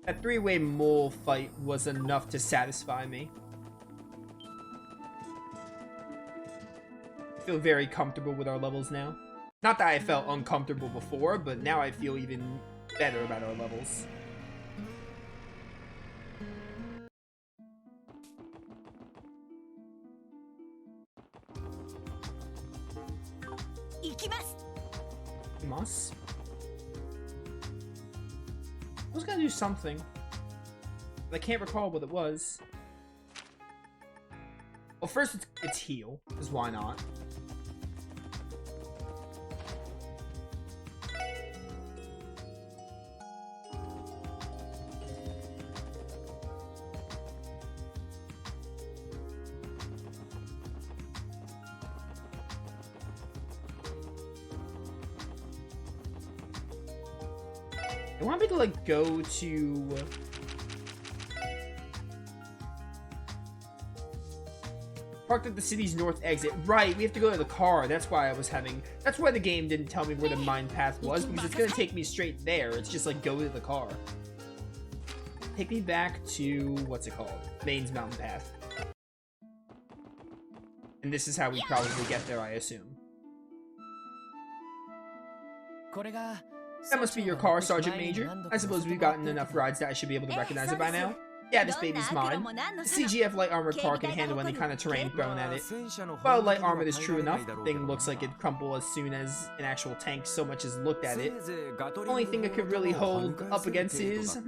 That three-way mole fight was enough to satisfy me. I feel very comfortable with our levels now. Not that I felt uncomfortable before, but now I feel even better about our levels. Ikimasu. I was gonna do something, but I can't recall what it was. Well, first it's heal, because why not? They want me to, like, go to... Parked at the city's north exit. Right, we have to go to the car. That's why I was having... That's why the game didn't tell me where the mine path was, because it's gonna take me straight there. It's just, like, go to the car. Take me back to... What's it called? Maine's Mountain Path. And this is how we probably get there, I assume. That must be your car, Sergeant Major. I suppose we've gotten enough rides that I should be able to recognize it by now. Yeah, this baby's mine. The CGF light armored car can handle any kind of terrain thrown at it. While light armored is true enough, the thing looks like it'd crumple as soon as an actual tank so much as looked at it. The only thing it could really hold up against is,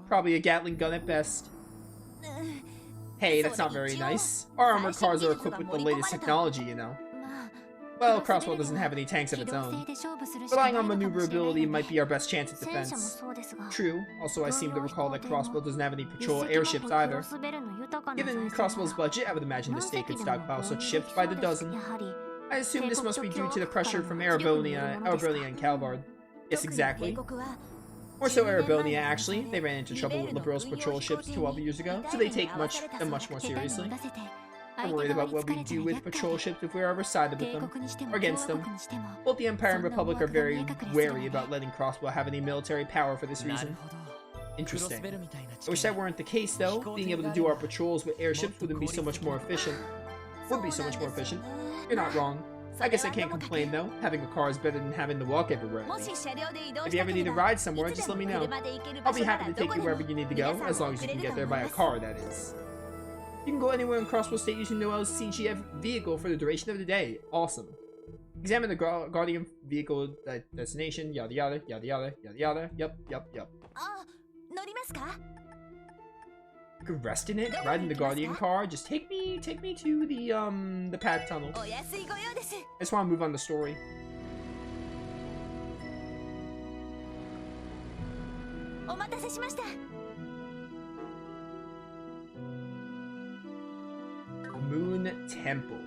probably a Gatling gun at best. Hey, that's not very nice. Our armored cars are equipped with the latest technology, you know. Well, Crossbow doesn't have any tanks of its own. Relying on maneuverability might be our best chance at defense. True. Also, I seem to recall that Crossbow doesn't have any patrol airships either. Given Crossbow's budget, I would imagine the state could stockpile such ships by the dozen. I assume this must be due to the pressure from Erebonia and Calvard. Yes, exactly. More so Erebonia, actually. They ran into trouble with Liberal's patrol ships 12 years ago, so they take them much more seriously. I'm worried about what we do with patrol ships if we're ever sided with them, or against them. Both the Empire and Republic are very wary about letting Crossbow have any military power for this reason. Interesting. I wish that weren't the case, though. Being able to do our patrols with airships would be so much more efficient. You're not wrong. I guess I can't complain, though. Having a car is better than having to walk everywhere. If you ever need to ride somewhere, just let me know. I'll be happy to take you wherever you need to go, as long as you can get there by a car, that is. You can go anywhere in Crossbow State using Noel's CGF vehicle for the duration of the day. Awesome. Examine the Guardian vehicle destination. Yada yada yada yada yada yada. Yep. You could rest in it. Ride in the Guardian car. Just take me to the pad tunnel. I just want to move on the story. Moon Temple.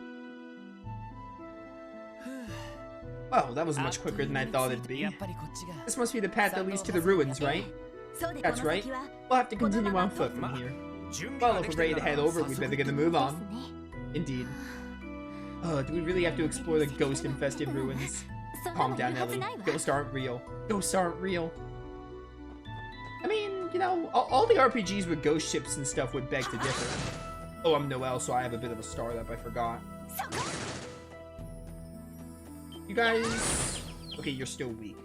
Well, that was much quicker than I thought it'd be. This must be the path that leads to the ruins, right? That's right. We'll have to continue on foot from here. Well, if we're ready to head over, we better get a move on. Indeed. Do we really have to explore the ghost-infested ruins? Calm down, Ellie. Ghosts aren't real. Ghosts aren't real. I mean, you know, all the RPGs with ghost ships and stuff would beg to differ. Oh, I'm Noel, so I have a bit of a startup, I forgot. You guys... Okay, you're still weak.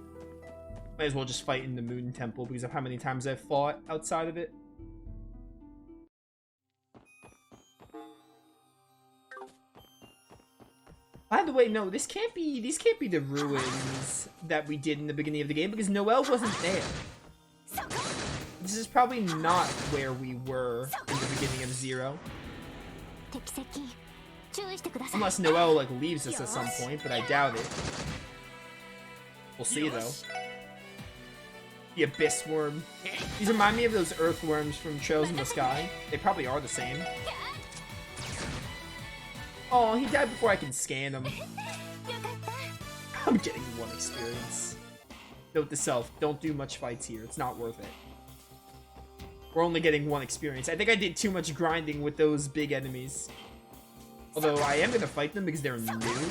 Might as well just fight in the Moon Temple because of how many times I've fought outside of it. By the way, no, these can't be the ruins that we did in the beginning of the game because Noel wasn't there. This is probably not where we were in the beginning of Zero. Unless Noel, like, leaves us at some point, but I doubt it. We'll see, though. The Abyss Worm. These remind me of those earthworms from Trails in the Sky. They probably are the same. Oh, he died before I can scan him. I'm getting 1 experience. Note to self, don't do much fights here. It's not worth it. We're only getting 1 experience. I think I did too much grinding with those big enemies. Although I am going to fight them because they're new.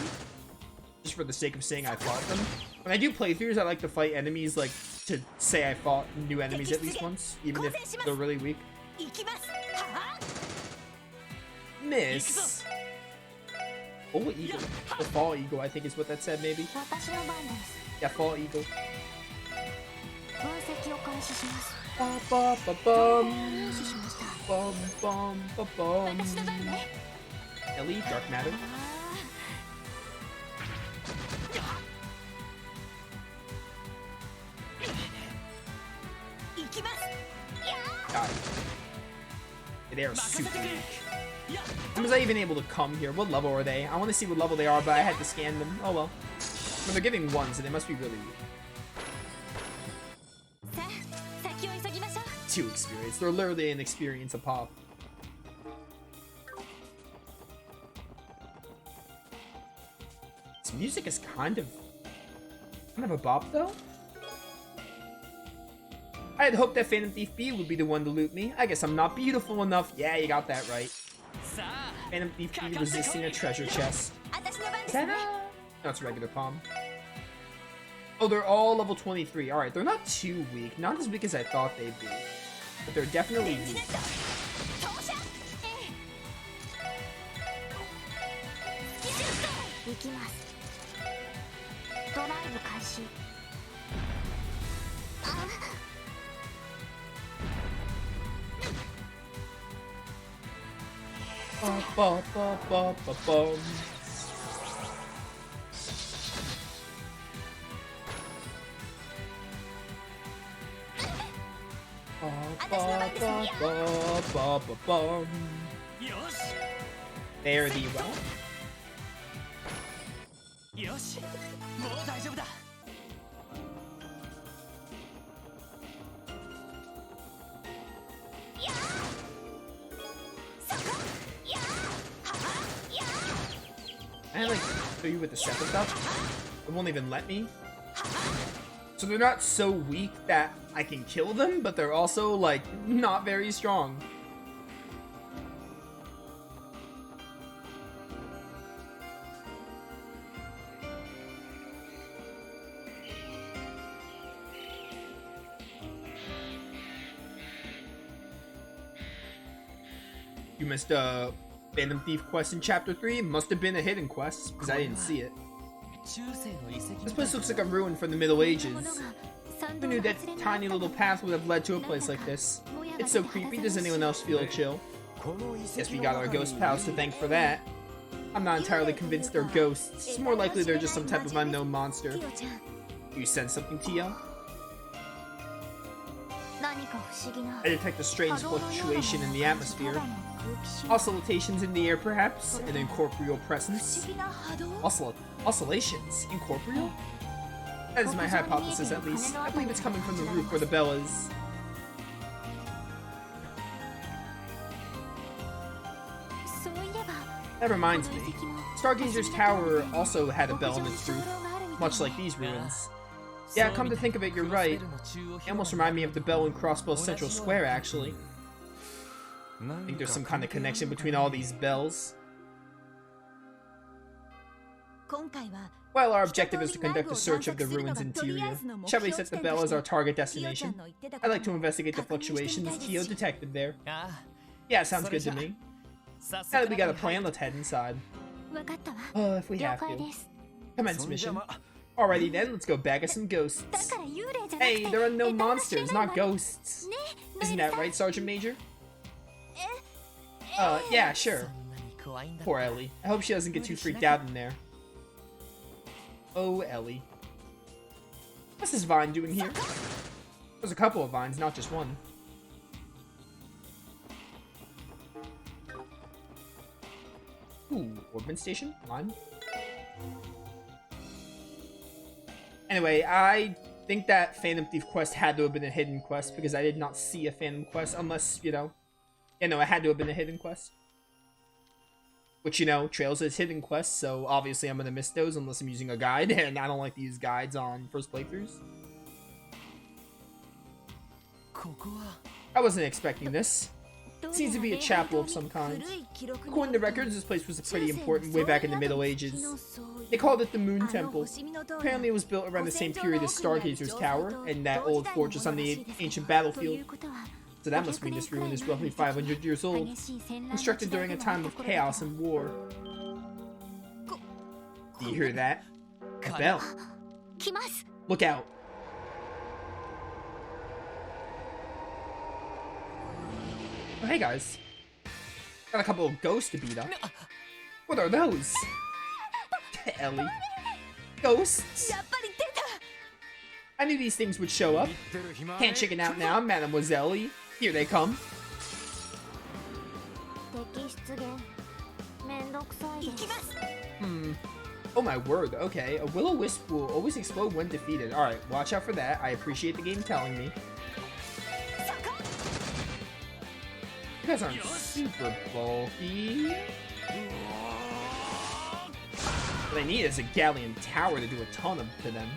Just for the sake of saying I fought them. When I do playthroughs, I like to fight enemies like to say I fought new enemies at least once, even if they're really weak. Miss. Oh, eagle. Or fall eagle, I think is what that said, maybe. Yeah, fall eagle. Ba ba ba bum. Bum bum ba bum. Ellie, dark matter. God. They are super weak. How was I even able to come here? What level are they? I want to see what level they are, but I had to scan them. Oh well. When they're giving 1, so they must be really weak. 2 experience. They're literally an experience a pop. This music is kind of a bop though. I had hoped that Phantom Thief B would be the one to loot me. I guess I'm not beautiful enough. Yeah, you got that right. Phantom Thief B resisting a treasure chest. Ta-da! No, it's a regular palm. Oh, they're all level 23. Alright, they're not too weak. Not as weak as I thought they'd be. But they're definitely weak. Ba ba ba ba ba bum. Ba ba ba ba ba ba bum. Fare thee well. I like show you with the separate stuff. It won't even let me. So they're not so weak that I can kill them, but they're also like not very strong. You missed Phantom Thief quest in Chapter 3. It must have been a hidden quest, because I didn't see it. This place looks like a ruin from the Middle Ages. Who knew that tiny little path would have led to a place like this? It's so creepy, does anyone else feel chill? Guess we got our ghost pals to thank for that. I'm not entirely convinced they're ghosts. It's more likely they're just some type of unknown monster. Do you sense something, Tio? I detect a strange fluctuation in the atmosphere. Oscillations in the air, perhaps? An incorporeal presence? Oscillations? Incorporeal? That is my hypothesis, at least. I believe it's coming from the roof where the bell is. That reminds me. Stargazer's Tower also had a bell in its roof, much like these ruins. Yeah, come to think of it, you're right. They almost remind me of the Bell and Crossbow Central Square, actually. I think there's some kind of connection between all these bells. While our objective is to conduct a search of the ruins' interior, shall we set the bell as our target destination? I'd like to investigate the fluctuations Tio detected there. Yeah, sounds good to me. Now that we got a plan, let's head inside. If we have to. Commence mission. Alrighty then, let's go bag us some ghosts. Hey, they're unknown monsters, not ghosts. Isn't that right, Sergeant Major? Yeah, sure. Poor Ellie. I hope she doesn't get too freaked out in there. Oh, Ellie. What's this vine doing here? There's a couple of vines, not just one. Ooh, Orbman Station? Line? Anyway, I think that Phantom Thief quest had to have been a hidden quest because I did not see a Phantom quest unless, you know... Yeah, no, it had to have been a hidden quest. Which, you know, Trails is hidden quests, so obviously I'm going to miss those unless I'm using a guide, and I don't like to use guides on first playthroughs. I wasn't expecting this. Seems to be a chapel of some kind. According to records, this place was pretty important way back in the Middle Ages. They called it the Moon Temple. Apparently it was built around the same period as Stargazer's Tower and that old fortress on the ancient battlefield. So that must mean this ruin is roughly 500 years old, constructed during a time of chaos and war. Do you hear that? A bell. Look out. Oh, hey guys. Got a couple of ghosts to beat up. What are those? Ellie. Ghosts? I knew these things would show up. Can't chicken out now, Mademoiselle. Here they come. Oh my word, okay. A will-o-wisp will always explode when defeated. Alright, watch out for that. I appreciate the game telling me. You guys aren't super bulky. What I need is a Galleon Tower to do a ton to them.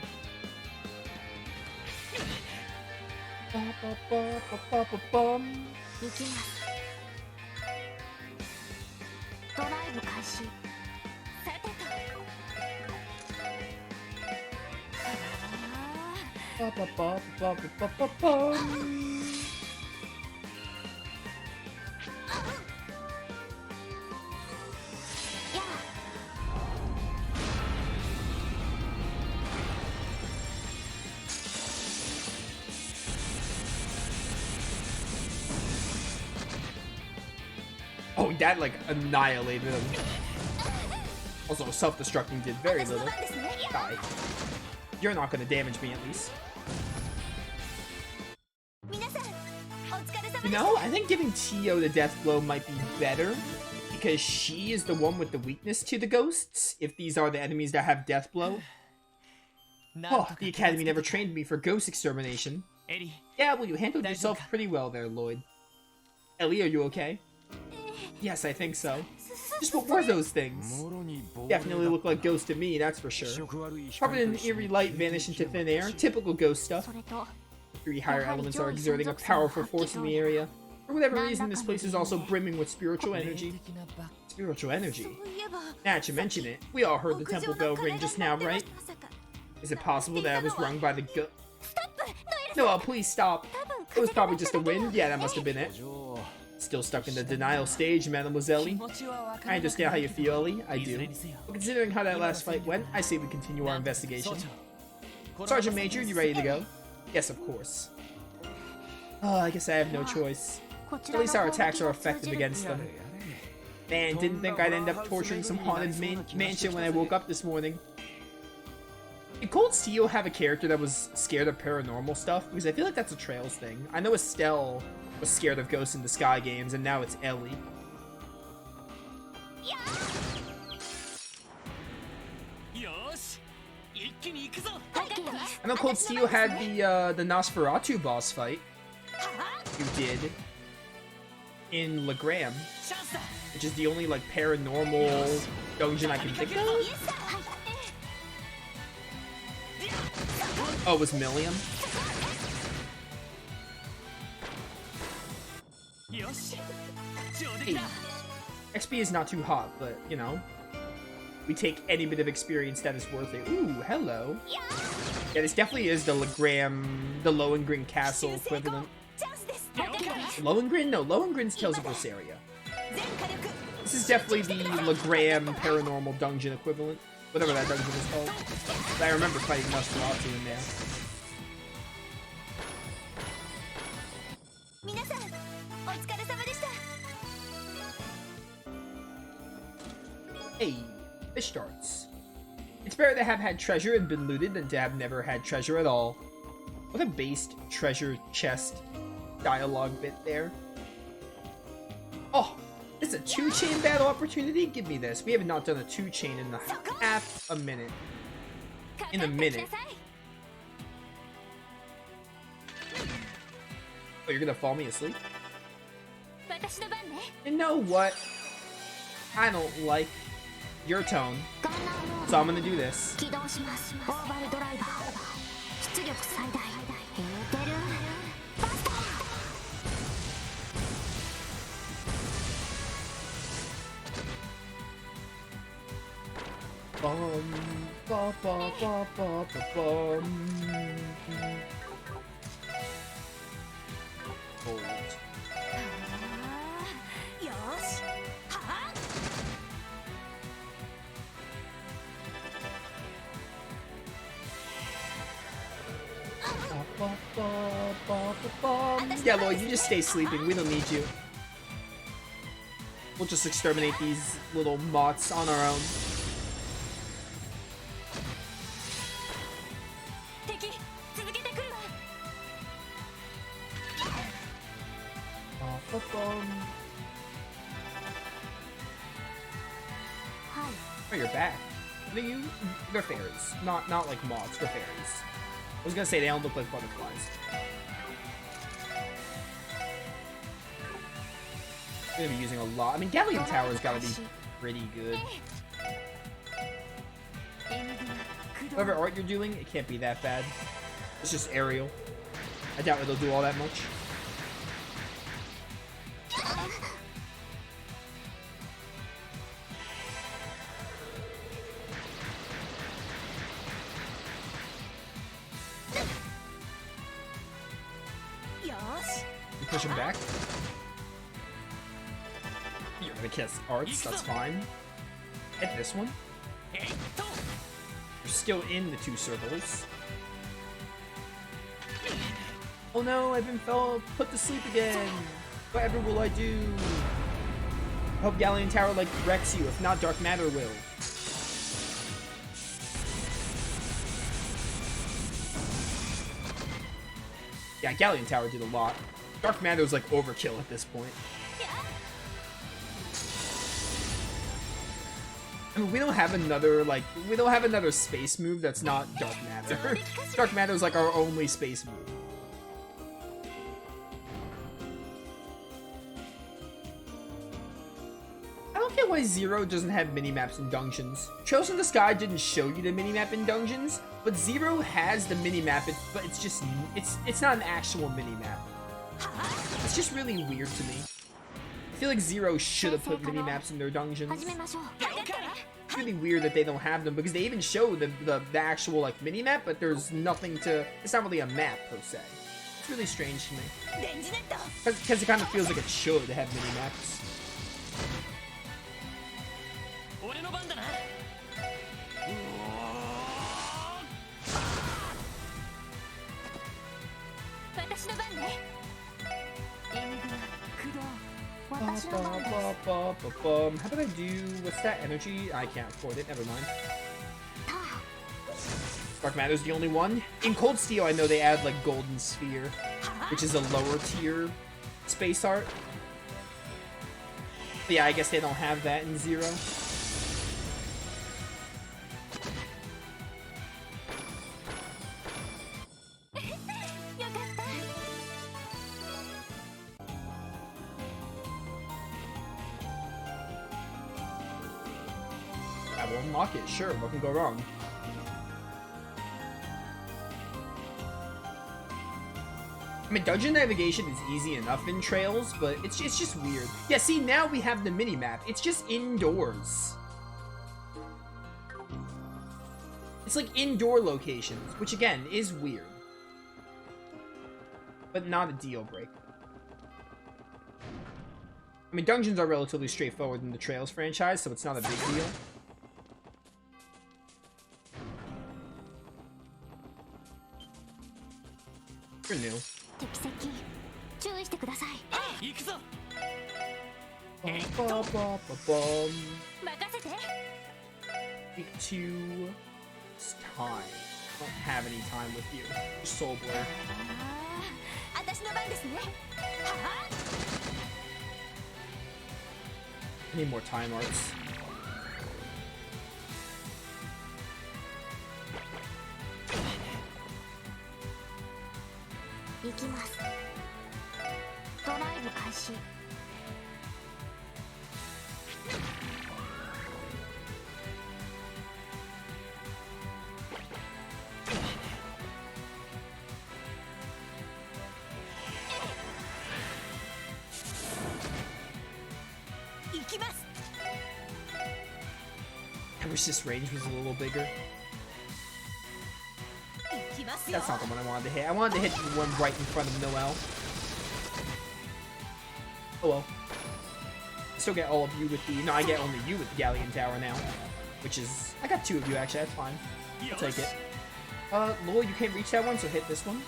Oh, that like annihilated him. Also, self-destructing did very little. Die. You're not gonna damage me at least. You know, I think giving Tio the death blow might be better because she is the one with the weakness to the ghosts. If these are the enemies that have death blow. Oh, the academy never trained me for ghost extermination. Yeah, well, you handled yourself pretty well there, Lloyd. Ellie, are you okay? Yes, I think so. Just what were those things? Definitely look like ghosts to me, that's for sure. Covered in eerie light, vanish into thin air. Typical ghost stuff. Three higher elements are exerting a powerful force in the area. For whatever reason, this place is also brimming with spiritual energy. Spiritual energy? Now that you mention it, we all heard the temple bell ring just now, right? Is it possible that it was rung by the No, please stop. It was probably just a wind. Yeah, that must have been it. Still stuck in the denial stage, Mademoiselle. I understand how you feel, Ellie. I do. But considering how that last fight went, I say we continue our investigation. Sergeant Major, you ready to go? Yes, of course. Oh, I guess I have no choice. At least our attacks are effective against them. Man, didn't think I'd end up torturing some haunted mansion when I woke up this morning. Did Cold Steel have a character that was scared of paranormal stuff? Because I feel like that's a Trails thing. I know Estelle was scared of Ghosts in the Sky games, and now it's Ellie. I know Cold Steel had the Nosferatu boss fight. You did. In Legram. Which is the only, like, paranormal dungeon I can think of. Oh, it was Milliam? Hey. XP is not too hot, but, you know, we take any bit of experience that is worth it. Ooh, hello. Yeah, this definitely is the Legram, the Lohengrin Castle equivalent. Lohengrin? No, Lohengrin's Tales of Berseria. This is definitely the Legram Paranormal Dungeon equivalent. Whatever that dungeon is called. But I remember fighting Nosferatu in there. Hey, fish darts. It's better to have had treasure and been looted than to have never had treasure at all. What a based treasure chest dialogue bit there. Oh, it's a 2-chain battle opportunity? Give me this. We have not done a 2-chain in half a minute. In a minute. Oh, you're gonna fall me asleep? You know what? I don't like your tone, so I'm gonna do this. Bum, ba, ba, ba, ba, ba, bum. Hold. Ba, ba, ba, ba, bum. Yeah, Lloyd, you just stay sleeping. We don't need you. We'll just exterminate these little moths on our own. Oh, you're back. What are you? They're fairies. Not like moths, they're fairies. I was gonna say they don't look like butterflies. I'm gonna be using a lot. I mean, Galleon Tower's gotta be pretty good. Whatever art you're doing, it can't be that bad. It's just aerial. I doubt it'll do all that much. You push him back. You're gonna kiss arts, that's fine. Hit this one. You're still in the 2 circles. Oh no, I've been put to sleep again. Whatever will I do? I hope Galleon Tower like wrecks you, if not Dark Matter will. Yeah, Galleon Tower did a lot. Dark Matter's like overkill at this point. I mean, we don't have another space move that's not Dark Matter. Dark Matter's like our only space move. I don't get why Zero doesn't have minimaps in dungeons. Trails in the Sky didn't show you the minimap in dungeons, but Zero has the minimap, but it's just, it's not an actual minimap. It's just really weird to me. I feel like Zero should have put minimaps in their dungeons. It's really weird that they don't have them, because they even show the actual like minimap, but there's nothing to, it's not really a map per se. It's really strange to me. Because it kind of feels like it should have minimaps. How about I do, what's that energy? I can't afford it, never mind. Dark Matter's the only one. In Cold Steel, I know they add like Golden Sphere, which is a lower tier space art. But yeah, I guess they don't have that in Zero. I will unlock it, sure, what can go wrong? I mean, dungeon navigation is easy enough in Trails, but it's just weird. Yeah, see, now we have the mini-map. It's just indoors. It's like indoor locations, which again, is weird. But not a deal breaker. I mean, dungeons are relatively straightforward in the Trails franchise, so it's not a big deal. You're new. Take 2. It's time. I don't have any time with you. You're Soul Blur. I need more time arts. resist range was a little bigger. That's not the one I wanted to hit. I wanted to hit the one right in front of Noel. Oh well. I still get all of you with the... No, I get only you with the Galleon Tower now. Which is... I got 2 of you, actually. That's fine. I'll take it. Lowell, you can't reach that one, so hit this one.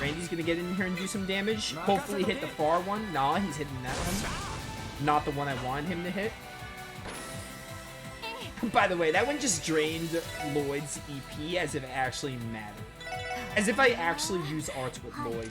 Randy's gonna get in here and do some damage. Hopefully hit the far one. Nah, he's hitting that one. Not the one I wanted him to hit. By the way, that one just drained Lloyd's EP as if it actually mattered. As if I actually use arts with Lloyd.